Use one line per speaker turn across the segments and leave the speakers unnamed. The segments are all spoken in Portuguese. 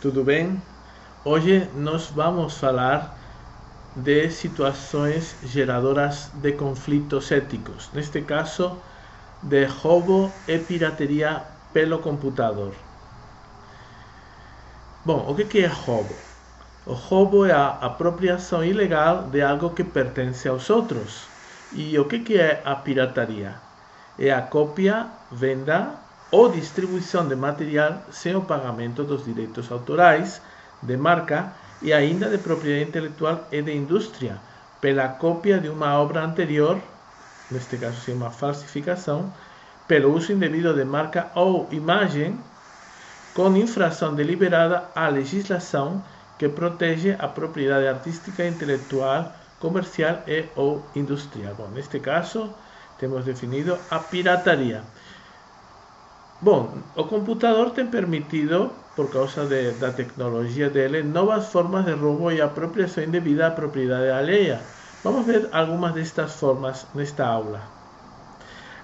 tudo bem? Hoje nós vamos falar de situações geradoras de conflitos éticos, neste caso de roubo e pirateria pelo computador. Bom, o que é roubo? O roubo é a apropriação ilegal de algo que pertence aos outros. E o que é a pirataria? É a cópia, venda ou distribuição de material sem o pagamento dos direitos autorais, de marca e ainda de propriedade intelectual e de indústria, pela cópia de uma obra anterior, neste caso se chama falsificação, pelo uso indevido de marca ou imagem, com infração deliberada à legislação que protege a propriedade artística, intelectual, comercial e ou industrial. Bom, neste caso, temos definido a pirataria. Bom, o computador tem permitido, por causa da tecnologia dele, novas formas de roubo e apropriação indevida à propriedade alheia. Vamos ver algumas destas formas nesta aula.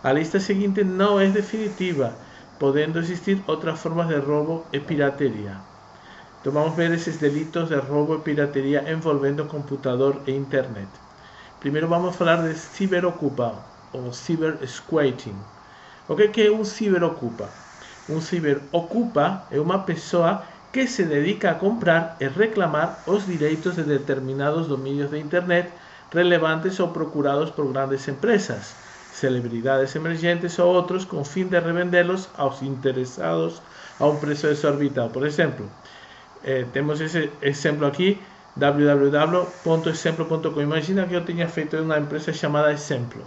A lista seguinte não é definitiva, podendo existir outras formas de roubo e pirateria. Então vamos ver esses delitos de roubo e pirateria envolvendo computador e internet. Primeiro vamos falar de ciberocupa, ou cybersquatting. O que é um ciberocupa? Um ciberocupa é uma pessoa que se dedica a comprar e reclamar os direitos de determinados domínios de internet relevantes ou procurados por grandes empresas, celebridades emergentes ou outros, com fim de revendê-los aos interessados a um preço desorbitado. Por exemplo, temos esse exemplo aqui, www.exemplo.com. Imagina que eu tenha feito uma empresa chamada Exemplo.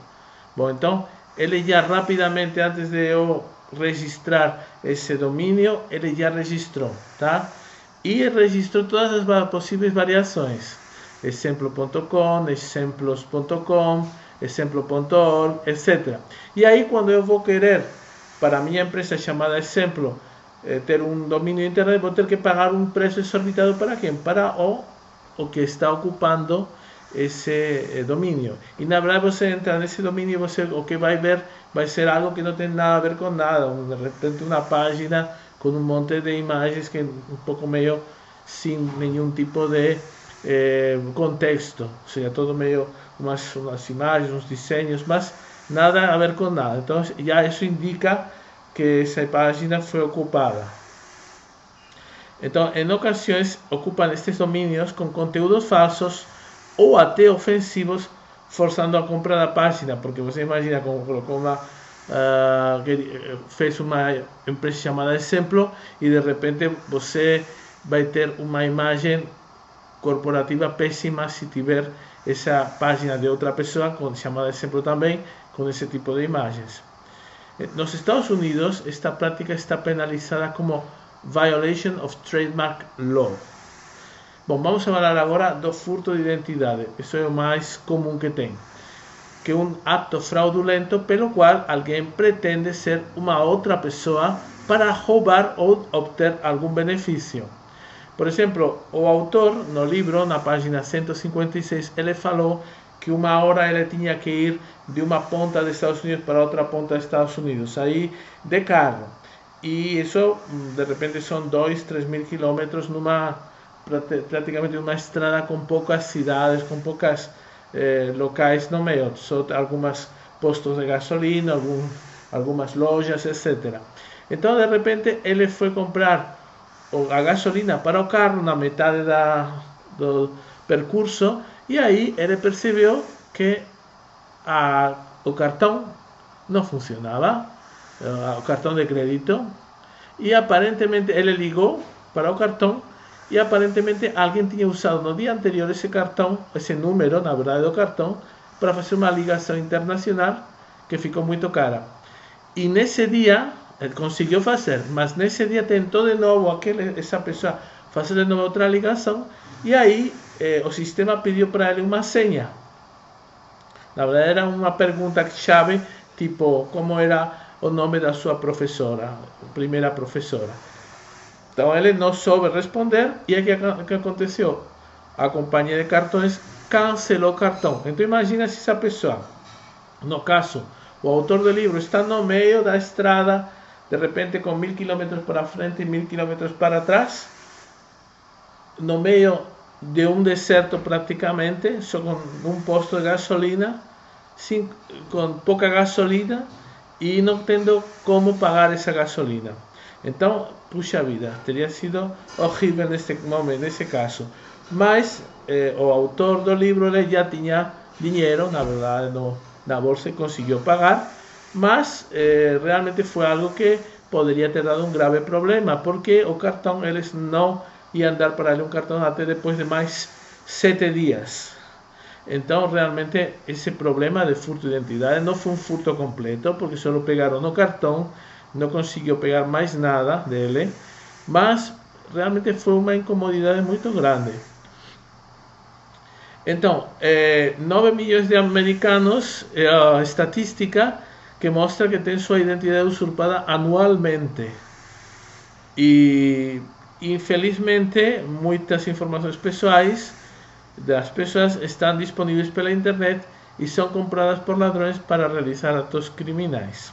Bom, então ele já rapidamente, antes de eu registrar esse domínio, ele já registrou, tá? E registrou todas as possíveis variações: exemplo.com, exemplos.com, exemplo.org, etc. E aí, quando eu vou querer, para a minha empresa chamada Exemplo, ter um domínio de internet, vou ter que pagar um preço exorbitado para quem? Para o que está ocupando esse domínio. E na verdade você entra nesse domínio e o que vai ver vai ser algo que não tem nada a ver com nada. De repente uma página com um monte de imagens que um pouco meio sem nenhum tipo de contexto. Ou seja, todo meio umas imagens, uns desenhos, mas nada a ver com nada. Então já isso indica que essa página foi ocupada. Então, em ocasiões, ocupam estes domínios com conteúdos falsos ou até ofensivos, forçando a compra da página, porque você imagina como colocou fez uma empresa chamada Exemplo e de repente você vai ter uma imagem corporativa péssima se tiver essa página de outra pessoa chamada Exemplo também, com esse tipo de imagens. Nos Estados Unidos, esta prática está penalizada como Violation of Trademark Law. Bom, vamos falar agora do furto de identidade. Isso é o mais comum que tem, que é um ato fraudulento pelo qual alguém pretende ser uma outra pessoa para roubar ou obter algum benefício. Por exemplo, o autor, no livro, na página 156, ele falou que uma hora ele tinha que ir de uma ponta dos Estados Unidos para outra ponta dos Estados Unidos, aí de carro. E isso, de repente, são 2-3 mil quilômetros praticamente uma estrada com poucas cidades, com poucas locais no meio, só algumas postos de gasolina, algumas lojas, etc. Então, de repente, ele foi comprar a gasolina para o carro na metade do percurso e aí ele percebeu que o cartão não funcionava, o cartão de crédito, e aparentemente ele ligou para o cartão e aparentemente alguém tinha usado no dia anterior esse cartão, esse número, na verdade, do cartão, para fazer uma ligação internacional que ficou muito cara. E nesse dia ele conseguiu fazer, mas nesse dia tentou de novo essa pessoa fazer de novo outra ligação e aí o sistema pediu para ele uma senha. Na verdade era uma pergunta-chave, tipo, como era o nome da sua professora, primeira professora. Então ele não soube responder e o que aconteceu? A companhia de cartões cancelou o cartão. Então imagina se essa pessoa, no caso, o autor do livro está no meio da estrada, de repente com 1000 km para frente e 1000 km para trás, no meio de um deserto praticamente, só com um posto de gasolina, com pouca gasolina e não tendo como pagar essa gasolina. Então, puxa vida, teria sido horrível nesse momento, nesse caso. Mas o autor do livro ele já tinha dinheiro, na verdade, na bolsa e conseguiu pagar, mas realmente foi algo que poderia ter dado um grave problema, porque o cartão, eles não iam dar para ele um cartão até depois de mais 7 dias. Então, realmente, esse problema de furto de identidade não foi um furto completo, porque só pegaram no cartão, não conseguiu pegar mais nada dele, mas realmente foi uma incomodidade muito grande. Então, 9 milhões de americanos é a estatística que mostra que tem sua identidade usurpada anualmente. E, infelizmente, muitas informações pessoais das pessoas estão disponíveis pela internet e são compradas por ladrões para realizar atos criminais.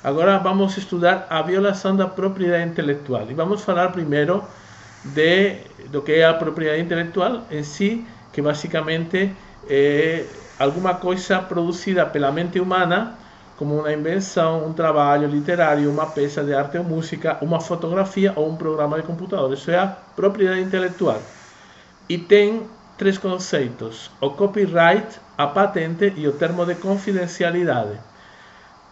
Agora vamos estudar a violação da propriedade intelectual e vamos falar primeiro do que é a propriedade intelectual em si, que basicamente é alguma coisa produzida pela mente humana, como uma invenção, um trabalho literário, uma peça de arte ou música, uma fotografia ou um programa de computador. Isso é a propriedade intelectual. E tem 3 conceitos: o copyright, a patente e o termo de confidencialidade.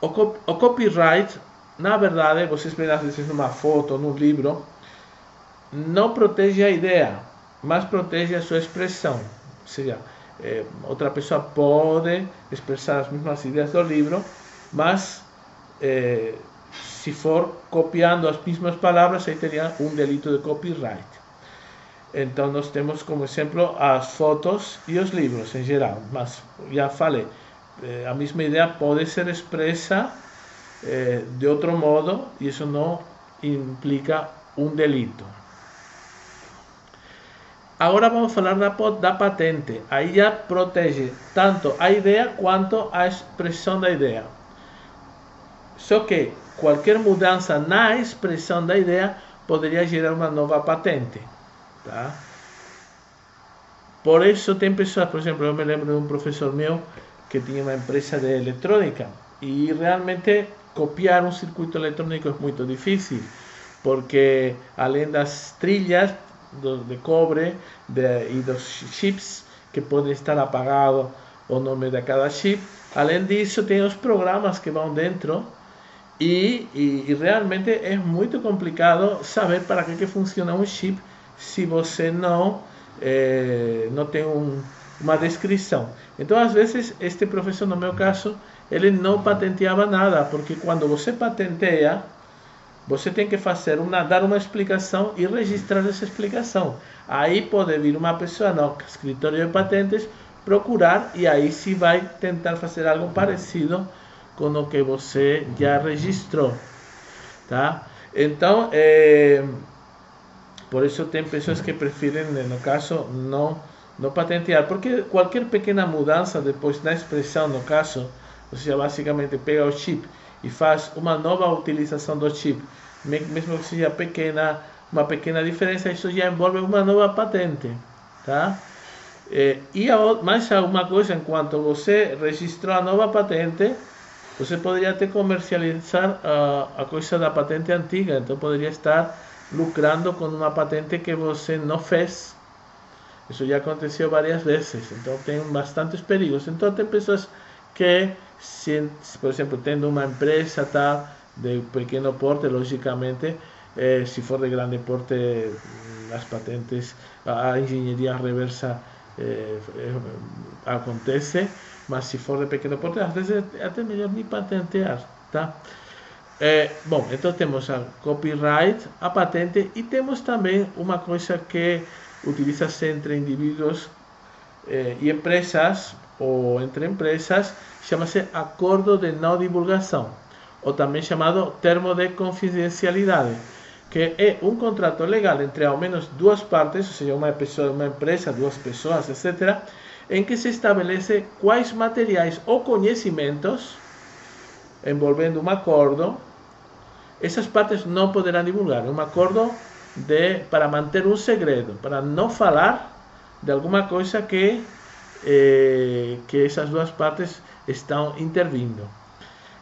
O copyright, na verdade, vocês veem às vezes numa foto, num livro, não protege a ideia, mas protege a sua expressão. Ou seja, outra pessoa pode expressar as mesmas ideias do livro, mas se for copiando as mesmas palavras, aí teria um delito de copyright. Então nós temos como exemplo as fotos e os livros em geral, mas já falei, a mesma ideia pode ser expressa de outro modo e isso não implica um delito. Agora vamos falar da patente. Aí já protege tanto a ideia quanto a expressão da ideia. Só que qualquer mudança na expressão da ideia poderia gerar uma nova patente. Tá? Por isso tem pessoas, por exemplo, eu me lembro de um professor meu que tinha uma empresa de eletrônica e realmente copiar um circuito eletrônico é muito difícil, porque além das trilhas de cobre e dos chips que podem estar apagados o nome de cada chip, além disso tem os programas que vão dentro e realmente é muito complicado saber para que funciona um chip se você não tem uma descrição. Então, às vezes, este professor, no meu caso, ele não patenteava nada, porque quando você patenteia, você tem que dar uma explicação e registrar essa explicação. Aí pode vir uma pessoa no escritório de patentes procurar e aí sim vai tentar fazer algo parecido com o que você já registrou, tá? Então, por isso tem pessoas que preferem, no caso, não patentear, porque qualquer pequena mudança depois na expressão, no caso, você basicamente pega o chip e faz uma nova utilização do chip, mesmo que seja uma pequena diferença, isso já envolve uma nova patente, tá? Mais alguma coisa, enquanto você registrou a nova patente, você poderia até comercializar a coisa da patente antiga, então poderia estar lucrando com uma patente que você não fez. Isso já aconteceu várias vezes, então tem bastantes perigos. Então tem pessoas que, por exemplo, tendo uma empresa de pequeno porte, logicamente, se for de grande porte, as patentes, a engenharia reversa acontece, mas se for de pequeno porte, às vezes é até melhor nem patentear, tá? Bom, então temos a copyright, a patente e temos também uma coisa que utiliza-se entre indivíduos e empresas, ou entre empresas, chama-se acordo de não divulgação, ou também chamado termo de confidencialidade, que é um contrato legal entre ao menos duas partes, ou seja, uma pessoa, uma empresa, duas pessoas, etc., em que se estabelece quais materiais ou conhecimentos envolvendo um acordo essas partes não poderão divulgar. É um acordo para manter um segredo, para não falar de alguma coisa que essas duas partes estão intervindo.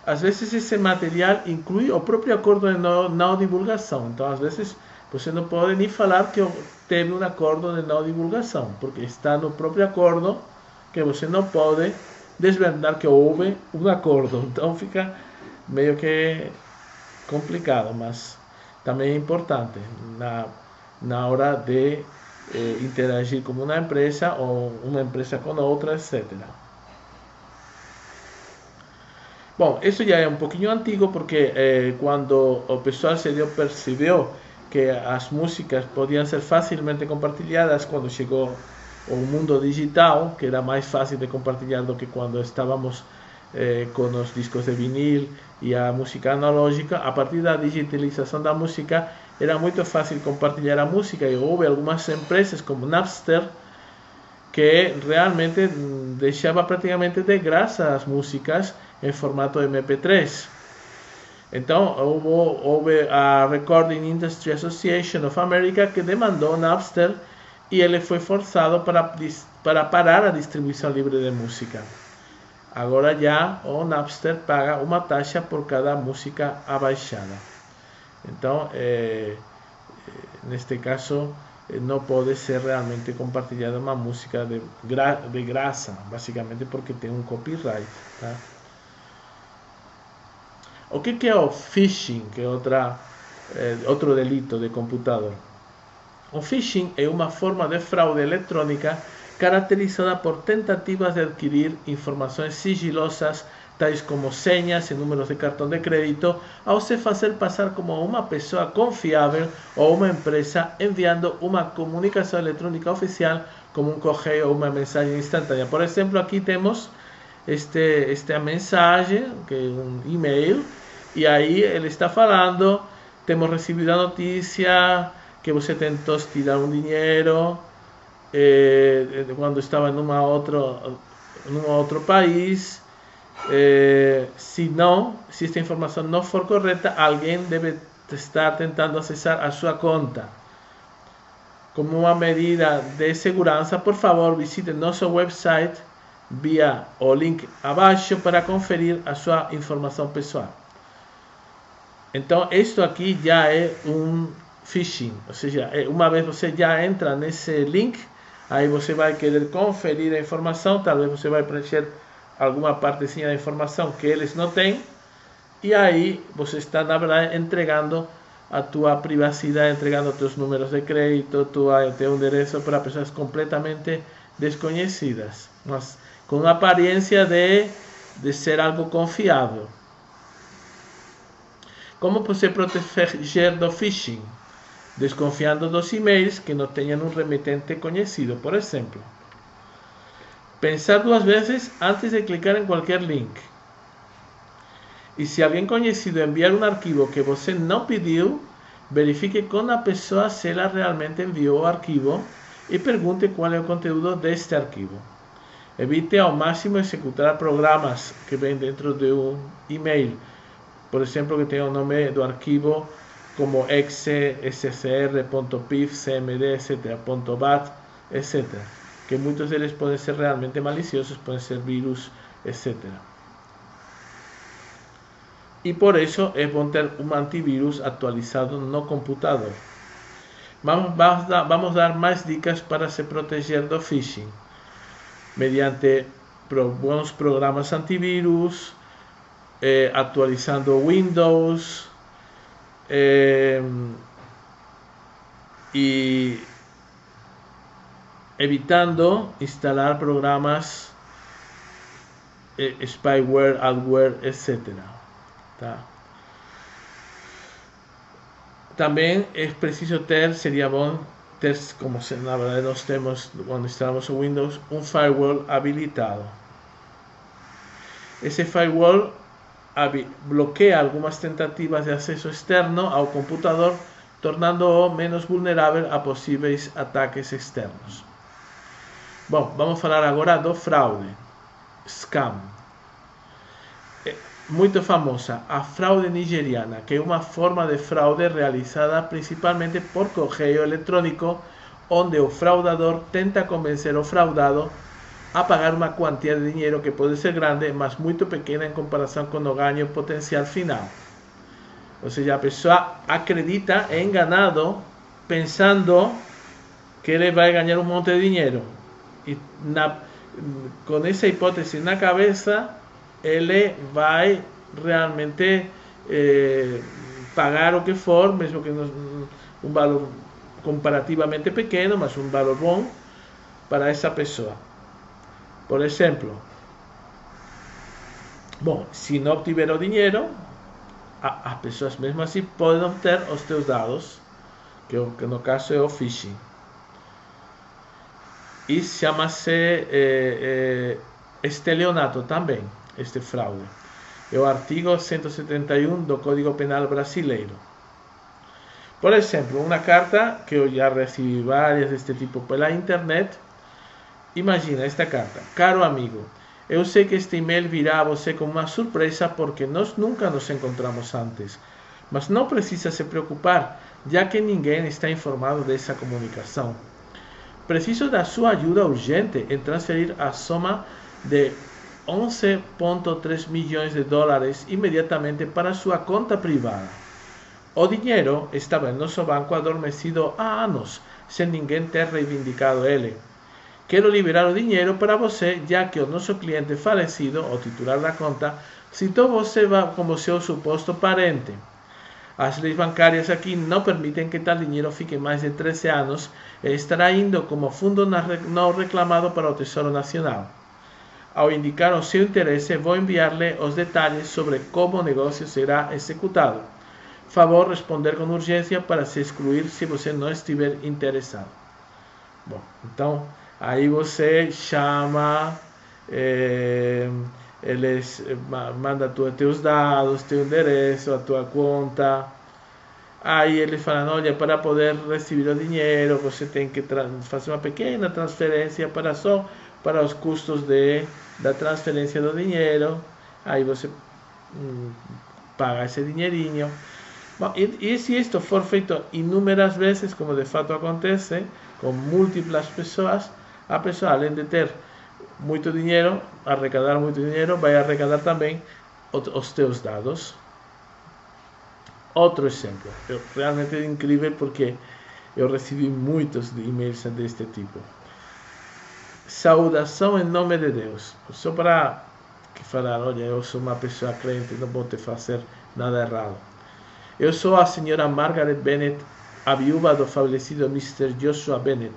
Às vezes esse material inclui o próprio acordo de não divulgação. Então, às vezes, você não pode nem falar que teve um acordo de não divulgação, porque está no próprio acordo que você não pode desvendar que houve um acordo. Então, fica meio que complicado, mas também é importante na hora de interagir com uma empresa ou uma empresa com outra, etc. Bom, isso já é um pouquinho antigo porque quando o pessoal percebeu que as músicas podiam ser facilmente compartilhadas quando chegou o mundo digital, que era mais fácil de compartilhar do que quando estávamos com os discos de vinil e a música analógica. A partir da digitalização da música, era muito fácil compartilhar a música e houve algumas empresas como Napster que realmente deixava praticamente de graça as músicas em formato MP3. Então, houve a Recording Industry Association of America que demandou Napster e ele foi forçado para parar a distribuição livre de música. Agora já o Napster paga uma taxa por cada música abaixada. Então, neste caso, não pode ser realmente compartilhada uma música de graça, basicamente porque tem um copyright. Tá? O que é o phishing, que é outro delito de computador? O phishing é uma forma de fraude eletrônica caracterizada por tentativas de adquirir informações sigilosas, tais como senhas e números de cartão de crédito, ao se fazer passar como uma pessoa confiável ou uma empresa, enviando uma comunicação eletrônica oficial como um correio ou uma mensagem instantânea. Por exemplo, aqui temos esta mensagem, que é um e-mail, e aí ele está falando: temos recebido a notícia que você tentou tirar um dinheiro quando estava num outro país. Se esta informação não for correta, alguém deve estar tentando acessar a sua conta. Como uma medida de segurança, por favor, visite nosso website via o link abaixo para conferir a sua informação pessoal. Então, isto aqui já é um phishing, ou seja, uma vez você já entra nesse link, aí você vai querer conferir a informação, talvez você vai preencher alguma partezinha da informação que eles não têm, e aí você está, na verdade, entregando a tua privacidade, entregando teus números de crédito, teu endereço para pessoas completamente desconhecidas, mas com aparência de ser algo confiável. Como você proteger do phishing? Desconfiando dos e-mails que não tenham um remetente conhecido, por exemplo. Pensar duas vezes antes de clicar em qualquer link. E se alguém conhecido enviar um arquivo que você não pediu, verifique com a pessoa se ela realmente enviou o arquivo e pergunte qual é o conteúdo deste arquivo. Evite ao máximo executar programas que vêm dentro de um e-mail. Por exemplo, que tenha o nome do arquivo como exe, ssr.pif, cmd, etc., .bat, etc., que muitos deles podem ser realmente maliciosos, podem ser vírus, etc. E por isso é bom ter um antivírus atualizado no computador. Vamos dar mais dicas para se proteger do phishing, mediante bons programas antivírus, atualizando Windows, e evitando instalar programas spyware, adware, etc. Tá? Também é preciso seria bom ter, como na verdade nós temos quando instalamos o Windows, um firewall habilitado. Esse firewall bloqueia algumas tentativas de acesso externo ao computador, tornando-o menos vulnerável a possíveis ataques externos. Bom, vamos falar agora do fraude, scam. muito famosa, a fraude nigeriana, que é uma forma de fraude realizada principalmente por correio eletrônico, onde o fraudador tenta convencer o fraudado a pagar uma quantia de dinheiro que pode ser grande, mas muito pequena em comparação com o ganho potencial final. Ou seja, a pessoa acredita, é enganado, pensando que ele vai ganhar um monte de dinheiro. E com essa hipótese na cabeça, ele vai realmente pagar o que for, mesmo que um valor comparativamente pequeno, mas um valor bom para essa pessoa. Por exemplo, bom, se não obtiver o dinheiro, as pessoas mesmo assim podem obter os teus dados, que no caso é o phishing. E chama-se estelionato também, este fraude. É o artigo 171 do Código Penal brasileiro. Por exemplo, uma carta que eu já recebi várias deste tipo pela internet. Imagina esta carta: caro amigo, eu sei que este e-mail virá a você como uma surpresa porque nós nunca nos encontramos antes, mas não precisa se preocupar, já que ninguém está informado dessa comunicação. Preciso da sua ajuda urgente em transferir a soma de 11,3 milhões de dólares imediatamente para sua conta privada. O dinheiro estava em nosso banco adormecido há anos, sem ninguém ter reivindicado ele. Quero liberar o dinheiro para você, já que o nosso cliente falecido, o titular da conta, citou você como seu suposto parente. As leis bancárias aqui não permitem que tal dinheiro fique mais de 13 anos e estará indo como fundo não reclamado para o Tesouro Nacional. Ao indicar o seu interesse, vou enviar-lhe os detalhes sobre como o negócio será executado. Favor responder com urgência para se excluir se você não estiver interessado. Bom, então aí você chama, eles mandam teus dados, teu endereço, a tua conta. Aí eles falam: olha, para poder receber o dinheiro, você tem que fazer uma pequena transferência para os custos da transferência do dinheiro. Aí você paga esse dinheirinho. Bom, e se isto for feito inúmeras vezes, como de fato acontece, com múltiplas pessoas, a pessoa, além de ter muito dinheiro, arrecadar muito dinheiro, vai arrecadar também os teus dados. Outro exemplo, realmente é incrível porque eu recebi muitos e-mails deste tipo. Saudação em nome de Deus. Só para falar: olha, eu sou uma pessoa crente, não vou te fazer nada errado. Eu sou a senhora Margaret Bennett, a viúva do falecido Mr. Joshua Bennett.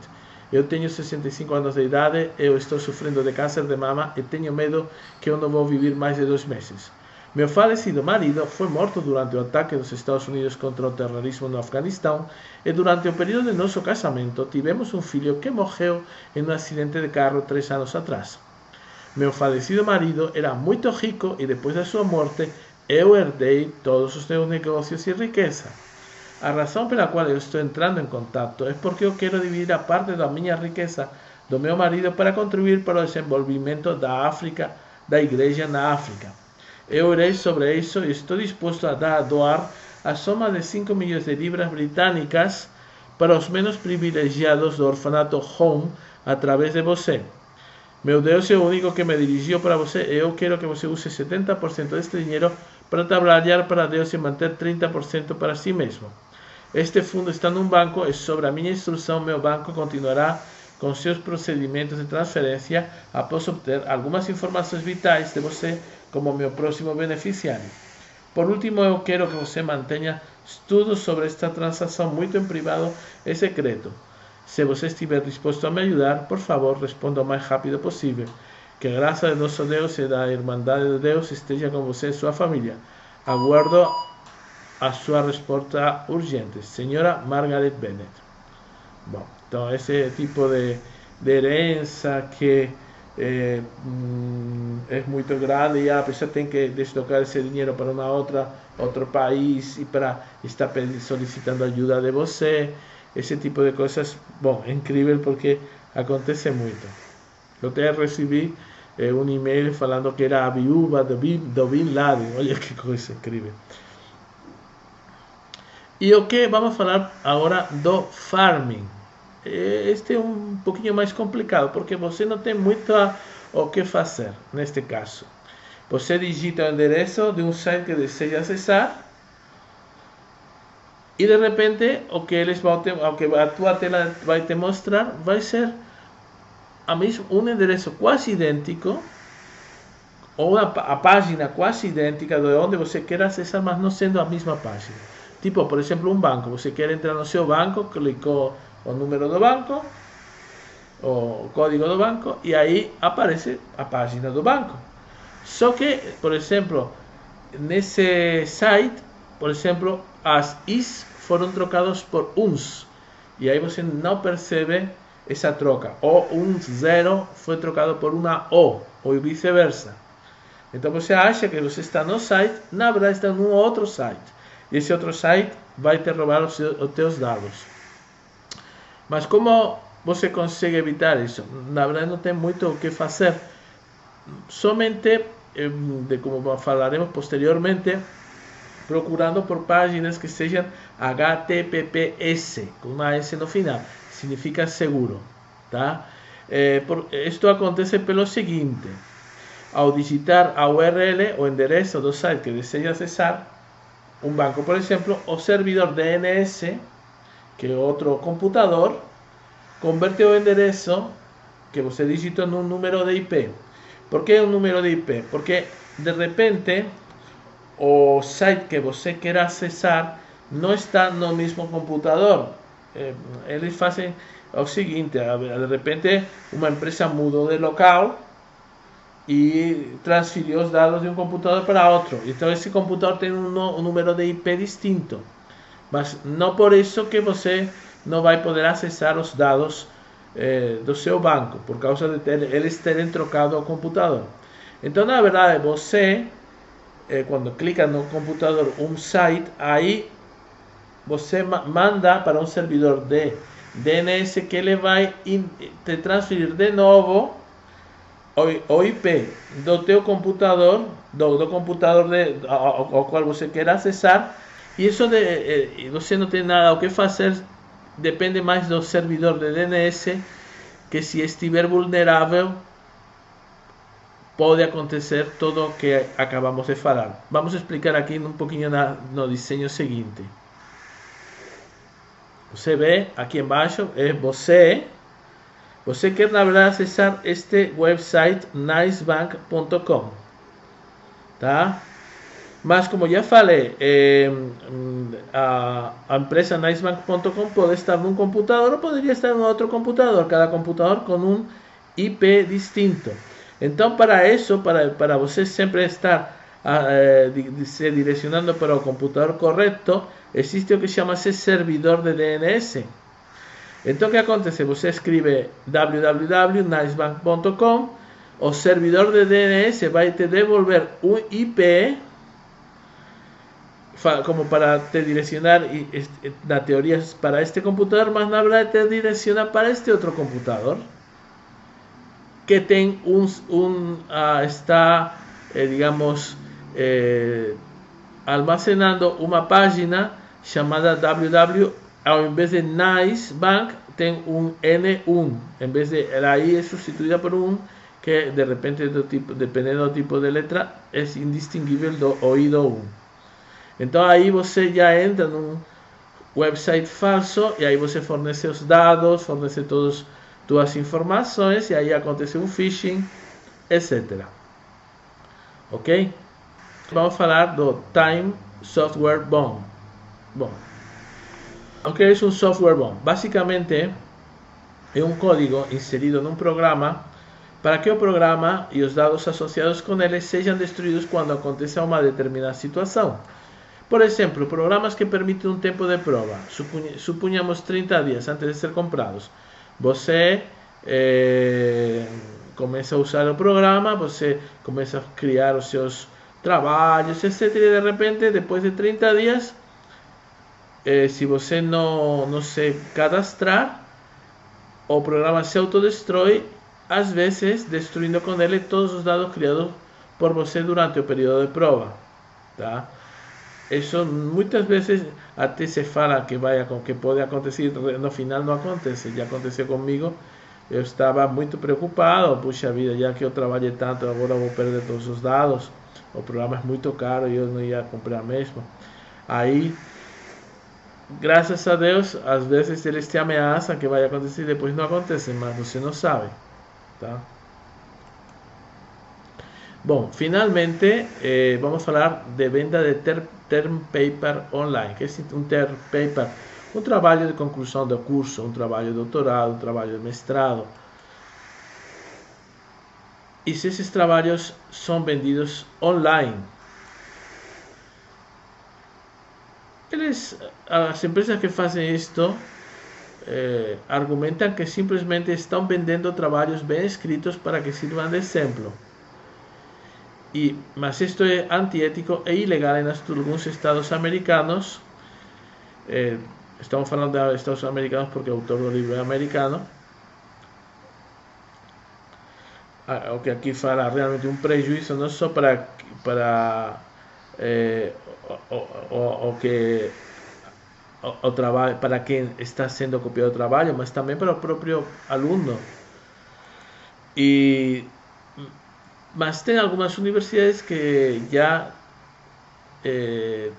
Eu tenho 65 anos de idade, eu estou sofrendo de câncer de mama e tenho medo que eu não vou viver mais de 2 meses. Meu falecido marido foi morto durante o ataque dos Estados Unidos contra o terrorismo no Afeganistão e durante o período de nosso casamento tivemos um filho que morreu em um acidente de carro 3 anos atrás. Meu falecido marido era muito rico e depois da sua morte eu herdei todos os seus negócios e riqueza. A razão pela qual eu estou entrando em contato é porque eu quero dividir a parte da minha riqueza do meu marido para contribuir para o desenvolvimento da África, da igreja na África. Eu irei sobre isso e estou disposto a doar a soma de 5 milhões de libras britânicas para os menos privilegiados do orfanato Home através de você. Meu Deus é o único que me dirigiu para você e eu quero que você use 70% deste dinheiro para trabalhar para Deus e manter 30% para si mesmo. Este fundo está num banco e sobre a minha instrução meu banco continuará com seus procedimentos de transferência após obter algumas informações vitais de você como meu próximo beneficiário. Por último, eu quero que você mantenha tudo sobre esta transação muito em privado e secreto. Se você estiver disposto a me ajudar, por favor, responda o mais rápido possível. Que a graça de nosso Deus e da Irmandade de Deus esteja com você e sua família. Aguardo a sua resposta urgente. Senhora Margaret Bennett. Bom, então esse tipo de herança que é muito grande e a pessoa tem que deslocar esse dinheiro para outro país e para estar solicitando ajuda de você. Esse tipo de coisas, bom, é incrível porque acontece muito. Eu até recebi um e-mail falando que era a viúva do Bin Laden. Olha que coisa incrível. E o que vamos falar agora do farming. Este é um pouquinho mais complicado, porque você não tem muito o que fazer neste caso. Você digita o endereço de um site que deseja acessar e de repente o que a tua tela vai te mostrar vai ser um endereço quase idêntico, ou a página quase idêntica de onde você quer acessar, mas não sendo a mesma página. Tipo, por exemplo, um banco. Você quer entrar no seu banco, clicou o número do banco, o código do banco, e aí aparece a página do banco. Só que, por exemplo, nesse site, por exemplo, as is foram trocadas por uns, e aí você não percebe essa troca. Ou um zero foi trocado por uma o, ou vice-versa. Então você acha que você está no site, na verdade está num outro site. E esse outro site vai te roubar os teus dados. Mas como você consegue evitar isso? Na verdade não tem muito o que fazer. Somente, como falaremos posteriormente, procurando por páginas que sejam HTTPS, com uma S no final. Significa seguro. Tá? Isto acontece pelo seguinte. Ao digitar a URL, o endereço do site que deseja acessar, um banco, por exemplo, o servidor DNS, que é outro computador, converte o endereço que você digitou num número de IP. Por que um número de IP? Porque, de repente, o site que você quer acessar não está no mesmo computador. Eles fazem o seguinte, de repente, uma empresa mudou de local e transferiu os dados de um computador para outro. Então esse computador tem um número de IP distinto. Mas não por isso que você não vai poder acessar os dados do seu banco, por causa de eles terem trocado o computador. Então, na verdade, você, quando clica no computador um site, aí você manda para um servidor de DNS que ele vai te transferir de novo o IP do teu computador, do computador ao qual você quer acessar, e isso você não tem nada o que fazer, depende mais do servidor de DNS, que se estiver vulnerável, pode acontecer tudo o que acabamos de falar. Vamos explicar aqui um pouquinho no desenho seguinte. Você vê aqui embaixo, você quer, na verdade, acessar este website nicebank.com, tá? Mas, como já falei, a empresa nicebank.com pode estar num computador ou poderia estar em outro computador, cada computador com um IP distinto. Então, para isso, para você sempre estar se direcionando para o computador correto, existe o que chama-se servidor de DNS. Então, o que acontece? Você escreve www.nicebank.com, o servidor de DNS vai te devolver um IP como para te direcionar, na teoria, para este computador, mas na verdade te direciona para este outro computador que tem está, digamos, almacenando uma página chamada www. Ao invés de Nice Bank, tem um N1. Em vez de aí é substituída por um que, de repente, dependendo do tipo de letra, é indistinguível do ouído 1. Então aí você já entra num website falso e aí você fornece os dados, fornece todas as tuas informações e aí acontece um phishing, etc. Ok? Vamos falar do Time Software Bomb. Bom, o que é um software bomb? Basicamente é um código inserido num programa para que o programa e os dados associados com ele sejam destruídos quando aconteça uma determinada situação. Por exemplo, programas que permitem um tempo de prova, suponhamos 30 dias antes de ser comprados. Você começa a usar o programa, você começa a criar os seus trabalhos, etc. E de repente, depois de 30 dias, se você não se cadastrar, o programa se autodestrói às vezes destruindo com ele todos os dados criados por você durante o período de prova, tá? Isso muitas vezes até se fala que pode acontecer, no final não acontece. Já aconteceu comigo. Eu estava muito preocupado, puxa vida, já que eu trabalhei tanto, agora vou perder todos os dados. O programa é muito caro e eu não ia comprar mesmo. Aí, graças a Deus, às vezes eles te ameaçam que vai acontecer e depois não acontece, mas você não sabe, tá? Bom, finalmente vamos falar de venda de term paper online. Que é um term paper? Um trabalho de conclusão do curso, um trabalho de doutorado, um trabalho de mestrado. E se esses trabalhos são vendidos online, as empresas que fazem isto argumentam que simplesmente estão vendendo trabalhos bem escritos para que sirvam de exemplo. Mas isto é antiético e ilegal em alguns estados americanos. Estamos falando de estados americanos porque o autor do livro é americano. O que aqui fala realmente um prejuízo não só para o trabalho, para quem está sendo copiado o trabalho, mas também para o próprio aluno. Mas tem algumas universidades que já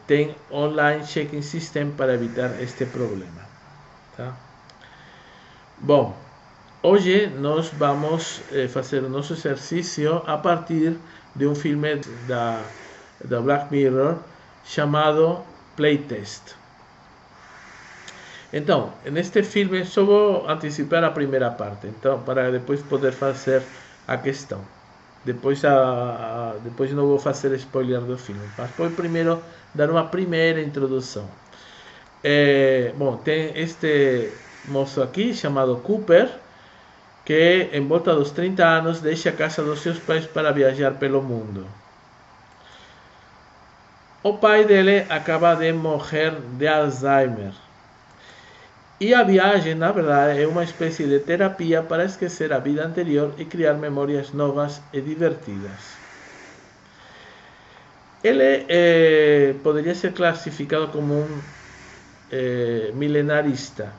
tem online checking system para evitar este problema, tá? Bom, hoje nós vamos fazer o nosso exercício a partir de um filme da Black Mirror chamado Playtest. Então, neste filme só vou antecipar a primeira parte, então para depois poder fazer a questão. Depois não vou fazer spoiler do filme, mas vou primeiro dar uma primeira introdução. Bom, tem este moço aqui chamado Cooper, que em volta dos 30 anos deixa a casa dos seus pais para viajar pelo mundo. O pai dele acaba de morrer de Alzheimer. E a viagem, na verdade, é uma espécie de terapia para esquecer a vida anterior e criar memórias novas e divertidas. Ele poderia ser classificado como um milenarista.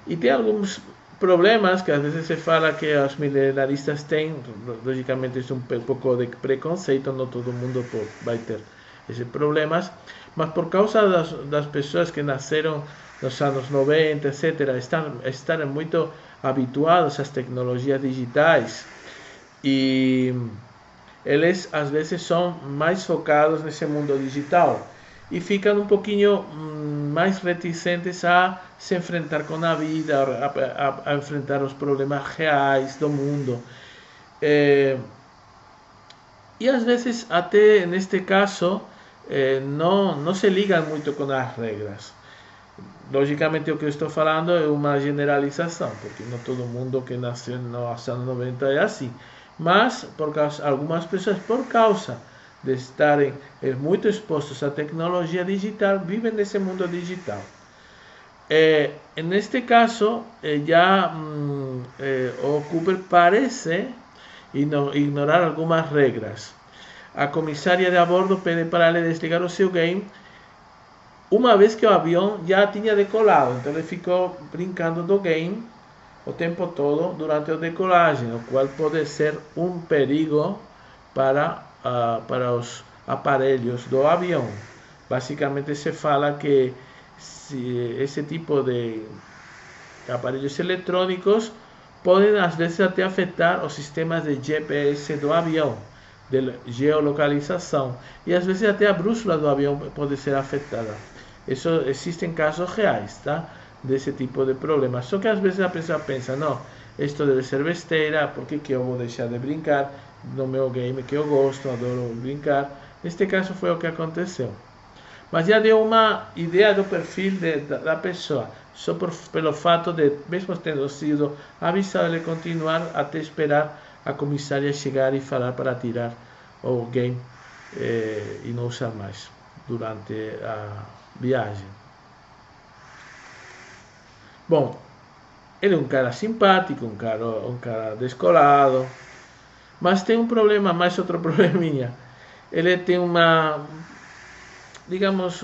E tem alguns problemas que às vezes se fala que os milenaristas têm. Logicamente, isso é um pouco de preconceito, não todo mundo vai ter esses problemas. Mas por causa das pessoas que nasceram nos anos 90, etc., estão muito habituados às tecnologias digitais e eles às vezes são mais focados nesse mundo digital e ficam um pouquinho mais reticentes a se enfrentar com a vida, a enfrentar os problemas reais do mundo. E às vezes, até neste caso, não se ligam muito com as regras. Logicamente, o que eu estou falando é uma generalização, porque não todo mundo que nasceu nos anos 90 é assim. Mas, algumas pessoas, por causa de estarem muito expostos à tecnologia digital, vivem nesse mundo digital. Neste caso, o Cooper parece ignorar algumas regras. A comissária de a bordo pede para ele desligar o seu game uma vez que o avião já tinha decolado. Então ele ficou brincando do game o tempo todo durante a decolagem, o qual pode ser um perigo para os aparelhos do avião. Basicamente se fala que esse tipo de aparelhos eletrônicos podem às vezes até afetar os sistemas de GPS do avião, de geolocalização, e às vezes até a brúxula do avião pode ser afetada. Isso existem casos reais, tá? Desse tipo de problema. Só que às vezes a pessoa pensa, não, isto deve ser besteira, porque que eu vou deixar de brincar no meu game que eu gosto, adoro brincar. Neste caso foi o que aconteceu. Mas já deu uma ideia do perfil da pessoa, só pelo fato de, mesmo tendo sido avisado, ele continuar até esperar a comissária chegar e falar para tirar o game e não usar mais durante a viagem. Bom, ele é um cara simpático, um cara descolado, mas tem um problema, mais outro probleminha. Ele tem digamos,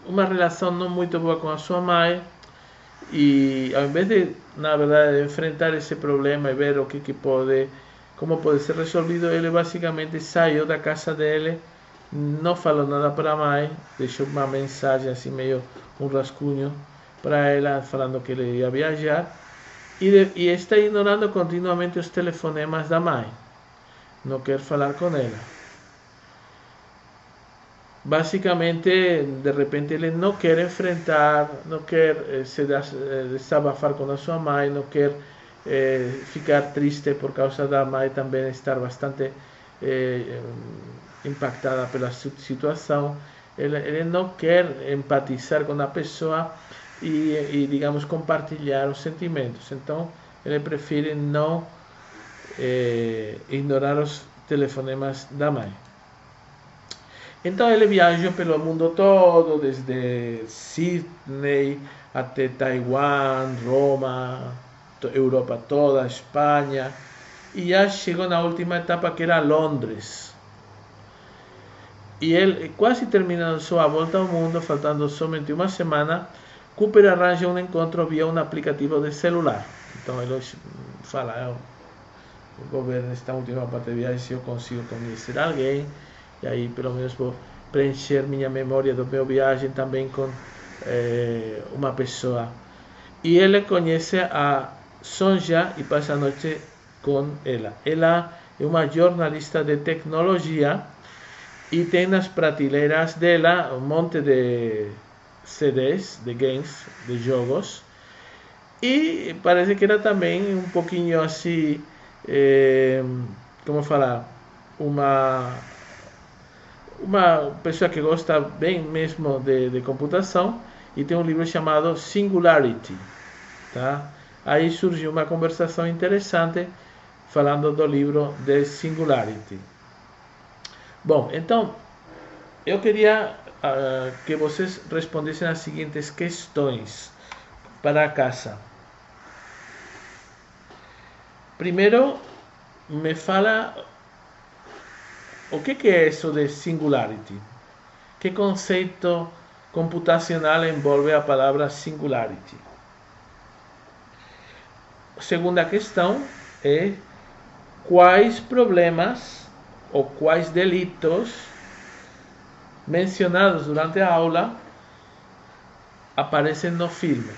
uma relação não muito boa com a sua mãe, e ao invés de, na verdade, enfrentar esse problema e ver como pode ser resolvido, ele basicamente saiu da casa dele, não falou nada para a mãe, deixou uma mensagem assim, meio um rascunho para ela, falando que ele ia viajar, e está ignorando continuamente os telefonemas da mãe, não quer falar com ela. Basicamente, de repente, ele não quer enfrentar, não quer se desabafar com a sua mãe, não quer ficar triste por causa da mãe também estar bastante impactada pela situação. Ele não quer empatizar com a pessoa e, digamos, compartilhar os sentimentos. Então, ele prefere não ignorar os telefonemas da mãe. Então ele viaja pelo mundo todo, desde Sydney até Taiwan, Roma, Europa toda, Espanha, e já chegou na última etapa, que era Londres. E ele, quase terminando sua volta ao mundo, faltando somente uma semana, Cooper arranja um encontro via um aplicativo de celular. Então ele fala, eu vou ver nesta última parte de viagem se eu consigo conhecer alguém, e aí pelo menos vou preencher minha memória do meu viagem também com uma pessoa. E ele conhece a Sonja e passa a noite com ela. Ela é uma jornalista de tecnologia e tem nas prateleiras dela um monte de CDs, de games, de jogos. E parece que era também um pouquinho assim, como falar, uma pessoa que gosta bem mesmo de computação, e tem um livro chamado Singularity, tá? Aí surgiu uma conversação interessante falando do livro de Singularity. Bom, então eu queria que vocês respondessem as seguintes questões para casa. Primeiro, me fala o que é isso de singularity? Que conceito computacional envolve a palavra singularity? Segunda questão é: quais problemas ou quais delitos mencionados durante a aula aparecem no filme?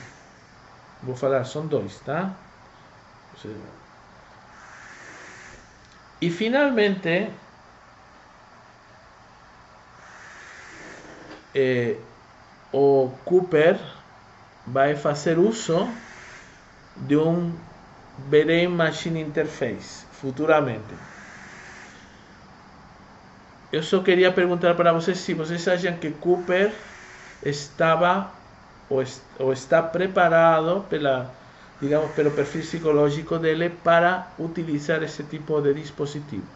Vou falar, são dois, tá? E finalmente, o Cooper vai fazer uso de um Brain Machine Interface futuramente. Eu só queria perguntar para vocês se vocês acham que Cooper estava ou está preparado pelo perfil psicológico dele para utilizar esse tipo de dispositivo.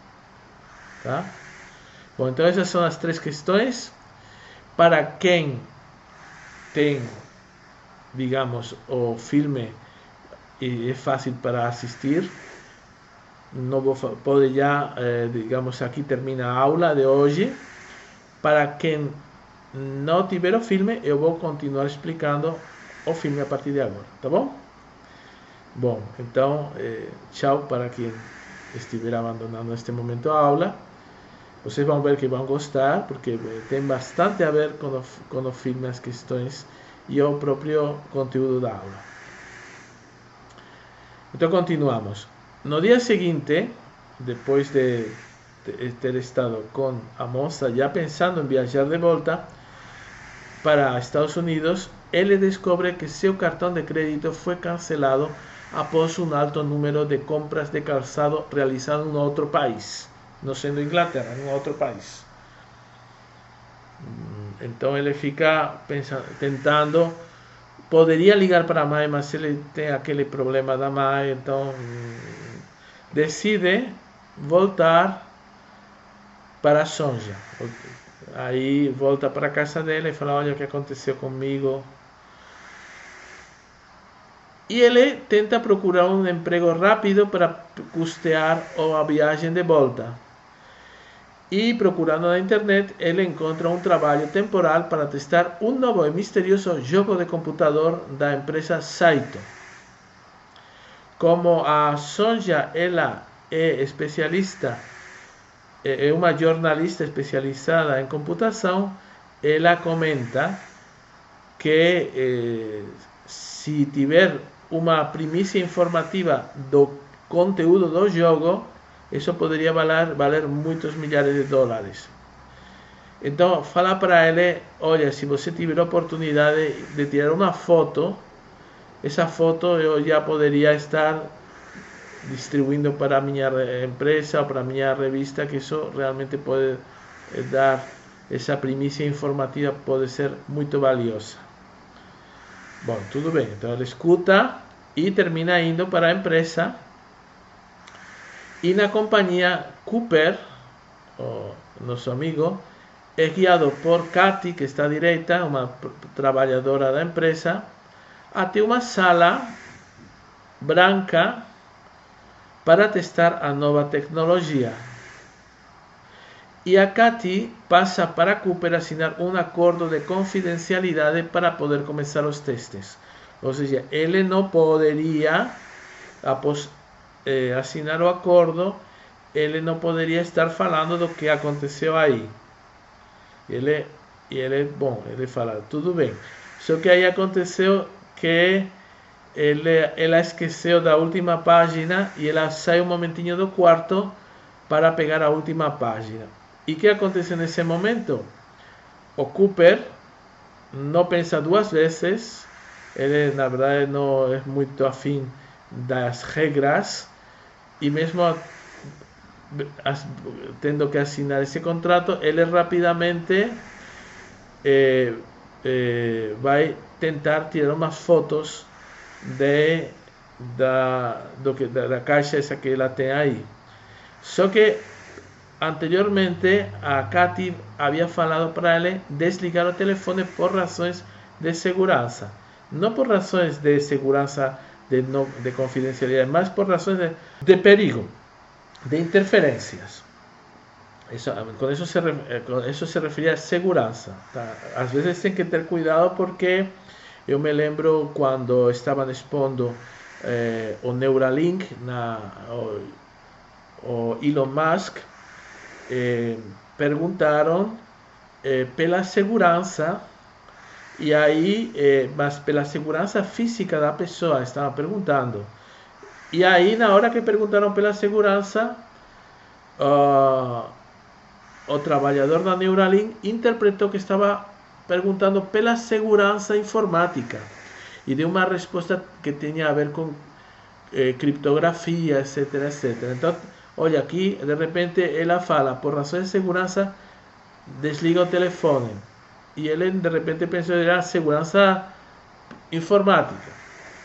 Tá? Bom, então essas são as três questões. Para quem tem, digamos, o filme e é fácil para assistir, não pode já, digamos, aqui termina a aula de hoje. Para quem não tiver o filme, eu vou continuar explicando o filme a partir de agora, tá bom? Bom, então, tchau para quem estiver abandonando neste momento a aula. Vocês vão ver que vão gostar, porque tem bastante a ver com o filme, as questões e o próprio conteúdo da aula. Então, continuamos. No dia seguinte, depois de ter estado com a moça, já pensando em viajar de volta para Estados Unidos, ele descobre que seu cartão de crédito foi cancelado após um alto número de compras de calçado realizado em outro país. Não sendo Inglaterra, em outro país. Então ele fica tentando, poderia ligar para a mãe, mas ele tem aquele problema da mãe, então decide voltar para a Sonja. Aí volta para a casa dela e fala: olha o que aconteceu comigo. E ele tenta procurar um emprego rápido para custear a viagem de volta. E procurando na internet, ele encontra um trabalho temporal para testar um novo e misterioso jogo de computador da empresa Saito. Como a Sonja, ela é especialista, é uma jornalista especializada em computação, ela comenta que se tiver uma primícia informativa do conteúdo do jogo, isso poderia valer muitos milhares de dólares. Então, fala para ele, olha, se você tiver a oportunidade de tirar uma foto, essa foto eu já poderia estar distribuindo para a minha empresa ou para a minha revista, que isso realmente pode dar, essa primícia informativa pode ser muito valiosa. Bom, tudo bem, então ele escuta e termina indo para a empresa. E na companhia, Cooper, o nosso amigo, é guiado por Katy, que está à direita, uma trabalhadora da empresa, até uma sala branca para testar a nova tecnologia. E a Katy passa para Cooper assinar um acordo de confidencialidade para poder começar os testes. Ou seja, ele não poderia, após assinar o acordo, ele não poderia estar falando do que aconteceu aí. Ele fala, tudo bem. Só que aí aconteceu que ela esqueceu da última página e ela sai um momentinho do quarto para pegar a última página. E o que aconteceu nesse momento? O Cooper não pensa duas vezes, ele na verdade não é muito afim das regras, e mesmo tendo que assinar esse contrato, ele rapidamente vai tentar tirar umas fotos da caixa essa que ela tem aí. Só que anteriormente a Katy havia falado para ele desligar o telefone por razões de segurança. Não por razões de segurança de confidencialidade, mas por razões de perigo, de interferências. Com isso se referia a segurança. Tá? Às vezes tem que ter cuidado, porque eu me lembro quando estavam expondo o Neuralink, o Elon Musk, perguntaram pela segurança, e aí, mas pela segurança física da pessoa, estavam perguntando. E aí, na hora que perguntaram pela segurança, o trabalhador da Neuralink interpretou que estava perguntando pela segurança informática e deu uma resposta que tinha a ver com criptografia, etc, etc. Então, olha aqui, de repente ela fala, por razões de segurança, desliga o telefone. E ele de repente pensou que era segurança informática,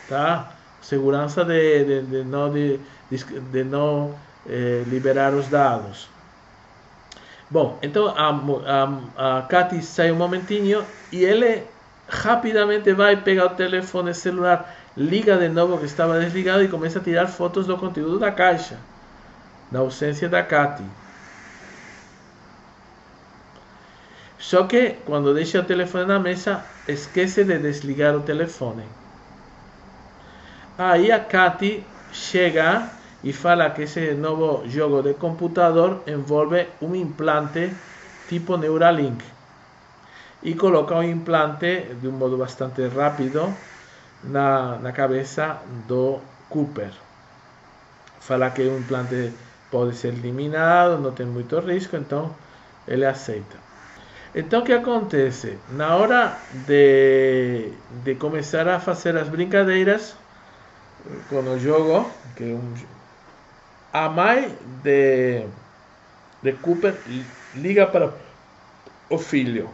tá? Segurança de não liberar os dados. Bom, então a Katy sai um momentinho e ele rapidamente vai pegar o telefone celular, liga de novo que estava desligado e começa a tirar fotos do conteúdo da caixa, na ausência da Katy. Só que quando deixa o telefone na mesa, esquece de desligar o telefone. Aí a Katy chega e fala que esse novo jogo de computador envolve um implante tipo Neuralink. E coloca um implante de um modo bastante rápido na cabeça do Cooper. Fala que o implante pode ser eliminado, não tem muito risco, então ele aceita. Então, o que acontece? Na hora de começar a fazer as brincadeiras com o jogo, que a mãe de Cooper liga para o filho.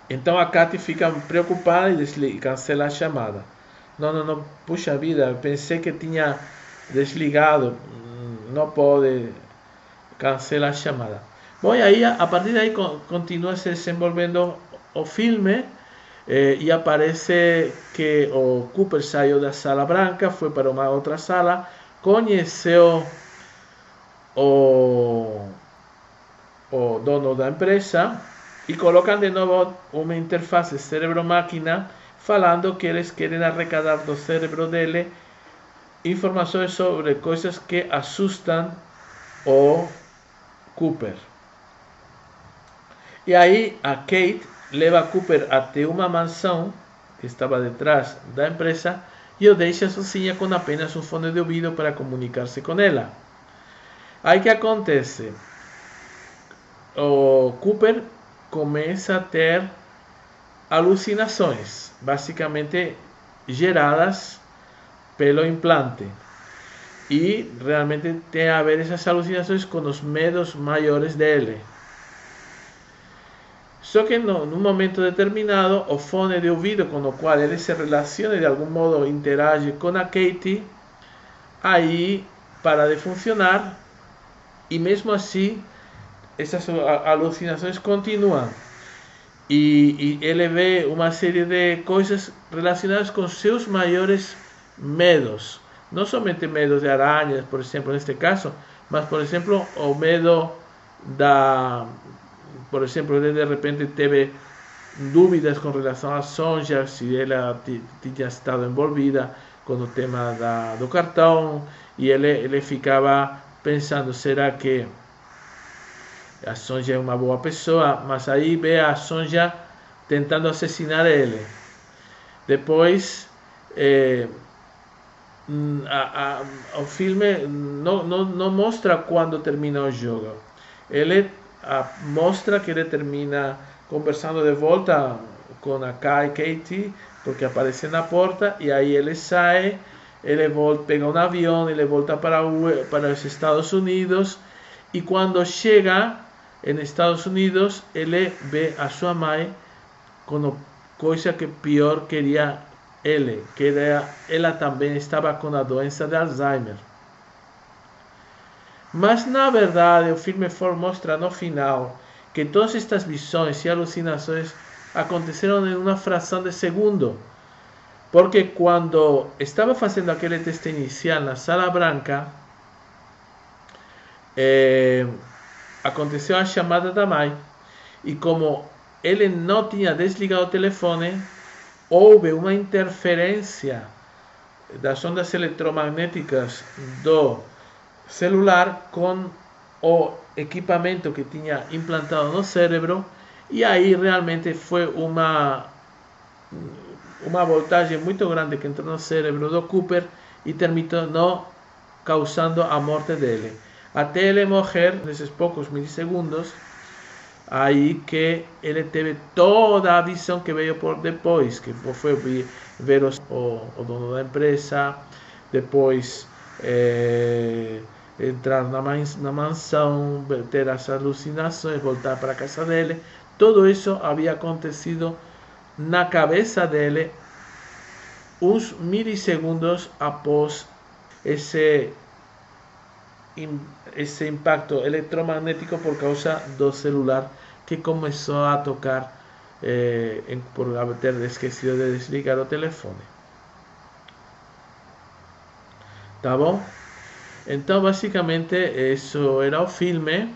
Então a Katy fica preocupada e cancela a chamada. Não, puxa vida, pensei que tinha desligado, não pode, cancela a chamada. Bom, e aí, a partir daí continua se desenvolvendo o filme, e aparece que o Cooper saiu da sala branca, foi para uma outra sala, conheceu o dono da empresa e colocam de novo uma interface cérebro-máquina falando que eles querem arrecadar do cérebro dele informações sobre coisas que assustam o Cooper. E aí a Kate leva Cooper até uma mansão que estava detrás da empresa e o deixa sozinha com apenas um fone de ouvido para comunicar-se com ela. Aí que acontece? O Cooper começa a ter alucinações, basicamente geradas pelo implante. E realmente tem a ver essas alucinações com os medos maiores dele. Só que num momento determinado, o fone de ouvido com o qual ele se relaciona e de algum modo interage com a Katie, aí para de funcionar e mesmo assim essas alucinações continuam. E ele vê uma série de coisas relacionadas com seus maiores medos. Não somente medos de aranhas, por exemplo, neste caso, mas, por exemplo, o medo da... Por exemplo, ele de repente teve dúvidas com relação a Sonja, se ela tinha estado envolvida com o tema do cartão, e ele ficava pensando, será que a Sonja é uma boa pessoa? Mas aí vê a Sonja tentando assassinar ele. Depois, o filme não mostra quando termina o jogo. Ele mostra que ele termina conversando de volta com a Katie, porque aparece na porta, e aí ele sai, ele volta, pega um avião, ele volta para os Estados Unidos, e quando chega nos Estados Unidos, ele vê a sua mãe com coisa que pior queria ele, que ela também estava com a doença de Alzheimer. Mas na verdade o filme mostra no final que todas estas visões e alucinações aconteceram em uma fração de segundo, porque quando estava fazendo aquele teste inicial na sala branca, aconteceu a chamada da mãe, e como ele não tinha desligado o telefone, houve uma interferência das ondas eletromagnéticas do celular com o equipamento que tinha implantado no cérebro, e aí realmente foi uma voltagem muito grande que entrou no cérebro do Cooper e terminou causando a morte dele. Até ele morrer, nesses poucos milissegundos, aí que ele teve toda a visão que veio por depois, que foi ver o dono da empresa, depois entrar na mansão, ter as alucinações, voltar para a casa dele. Tudo isso havia acontecido na cabeça dele uns milissegundos após esse impacto eletromagnético por causa do celular que começou a tocar por ter esquecido de desligar o telefone. Tá bom? Então, basicamente, isso era o filme.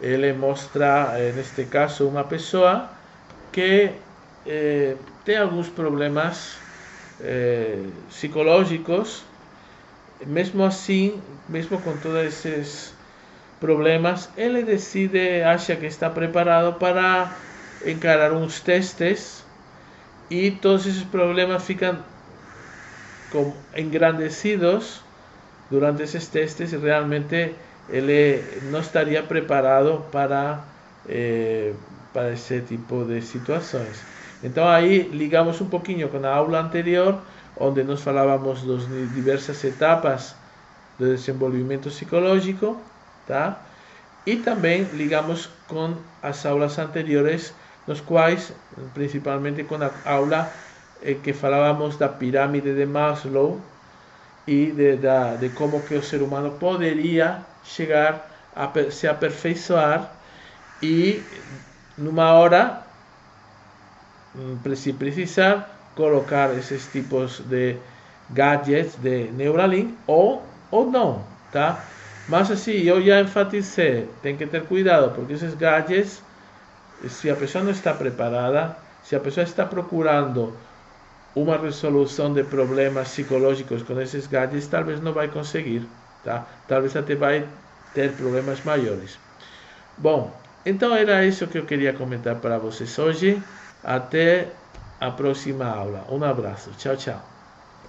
Ele mostra, neste caso, uma pessoa que tem alguns problemas psicológicos. Mesmo assim, mesmo com todos esses problemas, ele acha que está preparado para encarar uns testes, e todos esses problemas ficam engrandecidos durante esses testes, e realmente ele não estaria preparado para esse tipo de situações. Então aí ligamos um pouquinho com a aula anterior, onde nós falávamos das diversas etapas do desenvolvimento psicológico, tá? E também ligamos com as aulas anteriores, nos quais, principalmente com a aula que falávamos da pirâmide de Maslow e de como que o ser humano poderia chegar a se aperfeiçoar, e numa hora se precisar, colocar esses tipos de gadgets de Neuralink ou não, tá? Mas assim, eu já enfatizei, tem que ter cuidado, porque esses gadgets, se a pessoa não está preparada, se a pessoa está procurando uma resolução de problemas psicológicos com esses gadgets, talvez não vai conseguir, tá? Talvez até vai ter problemas maiores. Bom, então era isso que eu queria comentar para vocês hoje. Até a próxima aula. Um abraço. Tchau, tchau.